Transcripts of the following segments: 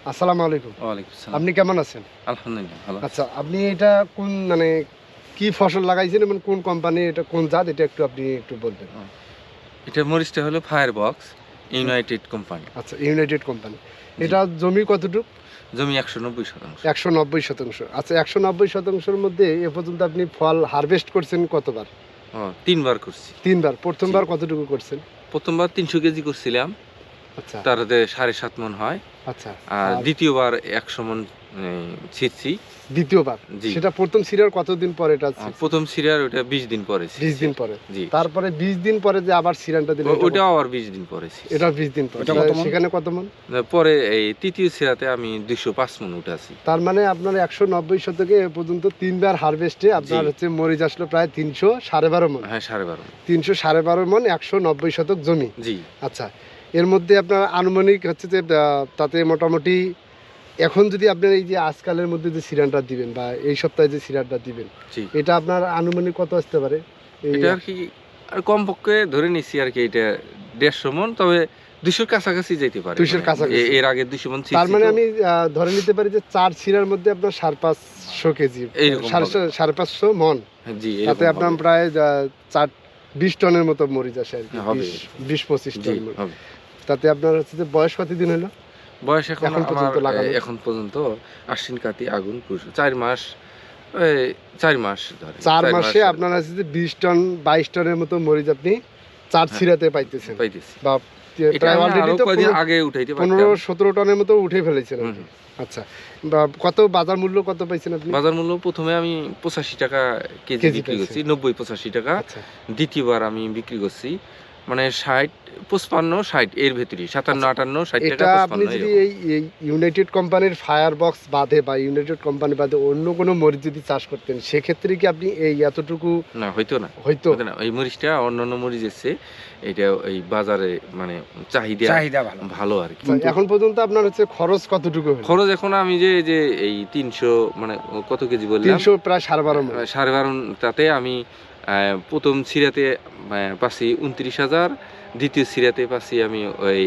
আসসালামু আলাইকুম। ওয়ালাইকুম সালাম। আপনি কেমন আছেন? আলহামদুলিল্লাহ ভালো। আচ্ছা, আপনি এটা কোন মানে কি ফসল লাগাইছেন এবং কোন কোম্পানি, এটা কোন জাত, এটা একটু আপনি একটু বলবেন। ও, এটা মরিচটা হলো ফায়ারবক্স ইউনাইটেড কোম্পানি। আচ্ছা, ইউনাইটেড কোম্পানি। জি। এটা জমি কতটুক? জমি 190%। 190%। আচ্ছা, 190%-র মধ্যে এ পর্যন্ত আপনি ফল হারভেস্ট করছেন কতবার? ও, 3বার করছি। 3বার। প্রথমবার কতটুকু করছেন? প্রথমবার 300 কেজি করছিলাম, আচ্ছা তারতে 7.5 মণ হয়। আচ্ছা। আর আর দ্বিতীয়বার 100 মণ ছিঁড়ছি। দ্বিতীয়বার জি। সেটা প্রথম সিরিয়ার কতদিন পরে এটা ছিল? প্রথম সিরিয়ার ওটা 20 দিন পরে 20 দিন পরে। জি। তারপরে 20 দিন পরে যে আবার সিরিয়ালটা দিলেন, ওটাও আবার 20 দিন পরে এটা 20 দিন পরে। ওটা কত মণ? সেখানে কত মণ? পরে এই তৃতীয় সিরাতে আমি 205 মণ উঠাছি। তার মানে আপনার 190 শতকে এ পর্যন্ত 3বার হারভেস্টে আপনার জি। হচ্ছে মরিচ আসলো প্রায় 312.5 মণ। হ্যাঁ, 12.5 মণ। 312.5 মণ 190 শতক জমি। জি। আচ্ছা, এর মধ্যে আপনার আনুমানিক হচ্ছে যে তাতে মোটামুটি এখন যদি আপনার এই যে আজকালের মধ্যে যে সিরিয়ালটা দিবেন বা এই সপ্তাহে যে সিরিয়ালটা দিবেন, জি। এটা আপনার আনুমানিক কত আসতে পারে? এটা আর কি আর কমপক্ষে ধরে নিচ্ছি আর কি এটা 150 মণ, তবে 200 কাছাকাছি যেতে পারে। 200 কাছাকাছি। এর আগে 200 মণ ছিল। তার মানে আমি ধরে নিতে পারি যে 4 সিরার মধ্যে আপনার 550 কেজি, এইরকম হবে। 550 মণ। জি, তাতে এরকম আপনার হবে। প্রায় 20 টনের মতো মরিচ আসে আর কি। হবে। 20-25 জি, টন মরিচ। হবে। তাতে আপনার হচ্ছে যে বয়স কতদিন হলো? বয়স এখন এখন পর্যন্ত আমার লাগানো? এখন পর্যন্ত আশ্বিন কাতি আগুন পুষ 4 মাস, এই 4 মাস ধরে 4 মাসে আপনার হচ্ছে যে 20 টন 22 টনের মতো মরিচ আপনি 4 হ্যাঁ। সিরাতে পাইতেছেন। পাইতেছি। বা এটা প্রায় আমি অলরেডি আরো তো কয়দিন আগে উঠাইতে পারতাম। 15-17 টনের মতো উঠে ফেলেছেন আর কি। হুম। আচ্ছা, বা কত বাজার মূল্য কত পাইছেন আপনি? বাজার মূল্য প্রথমে আমি 85 টাকা কেজি কেজি বিক্রি করছি, পাইছেন। 90-85 টাকা। আচ্ছা দ্বিতীয়বার আমি বিক্রি করছি মানে 60, 55, 60 এর ভেতরেই 57, 58, 60 টাকা, এটা আপনি 55 যদি এরকম। এই ইউনাইটেড কোম্পানির ফায়ার বক্স বাদে বা ইউনাইটেড কোম্পানি বাদে অন্য কোনো মরিচ যদি চাষ করতেন, সেক্ষেত্রে কি আপনি এই এতটুকু না, হইতো না। হয়তো? হইতো না। এই মরিচটা অন্যান্য মরিচ এসছে, এটা এই বাজারে মানে চাহিদা ভালো। ভালো আর কি। এখন পর্যন্ত আপনার হচ্ছে খরচ কতটুকু হলো? খরচ এখন আমি যে এই 300 মানে কত কেজি বললাম, 300 প্রায় 12.5 মণ। 12.5 তাতে আমি প্রথম সিরাতে পাচ্ছি 29,000, দ্বিতীয় সিরাতে পাচ্ছি আমি ওই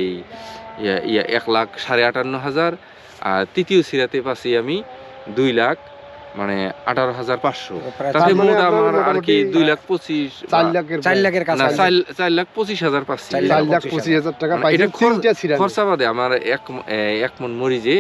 1,58,500, আর তৃতীয় সিরাতে পাচ্ছি আমি 2,00,000 মানে 18,500। তাতে তার মানে মোট আপনার আমার আর কি মোটামুটি 2,25,000 4 লাখের 4 লাখের না, কাছে 4,25,000 পাচ্ছি। 4,25,000 টাকা মানে পাইছেন এটা খরচ- 3টা সিরাতে। খরচা বাদে আমার এক মণ মরিচে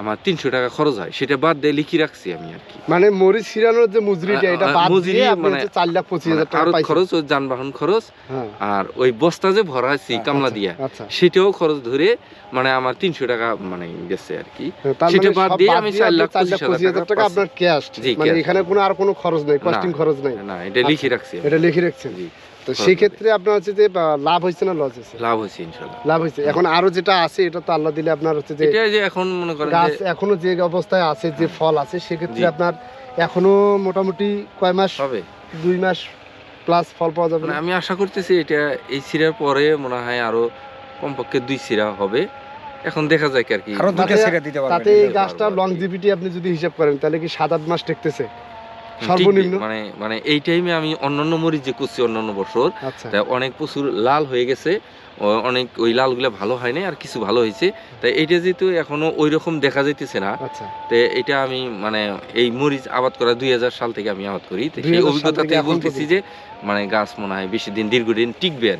আমার 300 টাকা খরচ হয়, সেটা বাদ দিয়ে লিখি রাখছি আমি আর কি। মানে মরিচ ছিরানোর যে মজুরিটা, এটা বাদ মজুরি দিয়ে আপনি মানে হচ্ছে 4,25,000 টাকা আরো পাইছেন। খরচ, ওই যানবাহন খরচ, হ্যাঁ। আর ওই বস্তা যে ভরাইছি কামলা আচ্ছা, দিয়া, আচ্ছা। সেটাও খরচ ধরে মানে আমার 300 টাকা মানে গেছে আর কি। তার সেটা মানে বাদ সব দিয়ে বাদ আমি দিয়ে আপনি 4,25,000 টাকা আপনার ক্যাশ। জি, মানে cash। এখানে কোনো আর কোনো খরচ নাই, কস্টিং খরচ নাই। না, এটা লিখে রাখছি আমি। এটা লিখে রাখছেন। জি, তো খরচ সেই ক্ষেত্রে আপনার হচ্ছে যে লাভ হয়েছে না লস হয়েছে? লাভ হয়েছে ইনশাল্লাহ। লাভ হয়েছে। এখন আরো যেটা আছে, এটা তো আল্লাহ দিলে আপনার হচ্ছে যে এটা যে এখন মনে করেন গাছ যে এখনো যে অবস্থায় আছে, যে ফল আছে, সেক্ষেত্রে জি। আপনার এখনো মোটামুটি কয় মাস? হবে। 2 মাস প্লাস ফল পাওয়া যাবে মানে না? আমি আশা করতেছি এটা এই সিরার পরে মনে হয় আরো কমপক্ষে 2 সিরা হবে। এখন দেখা যায় কি আর কি। আরো দুইটা তাতে- সিরা দিতে তাতে পারবেন। এই গাছটার লংজিভিটি আপনি যদি হিসাব করেন, তাহলে কি 7-8 মাস টেকতেছে ঠিক সর্বনিম্ন? মানে এই টাইমে আমি অন্যান্য মরিচ যে করছি অন্যান্য বছর, আচ্ছা। তাই অনেক প্রচুর লাল হয়ে গেছে, অনেক ওই লালগুলো ভালো হয় নাই, আর কিছু ভালো হয়েছে। তাই এটা যেহেতু এখনো ওই রকম দেখা যাইতেছে না, আচ্ছা। তো এটা আমি মানে এই মরিচ আবাদ করা 2000 সাল থেকে আমি আবাদ করি, তো সেই 2000 সাল অভিজ্ঞতা থেকে থেকে এখন বলতেছি পর্যন্ত। যে মানে গাছ মনে হয় বেশি দিন দীর্ঘদিন টিকবে আর কি।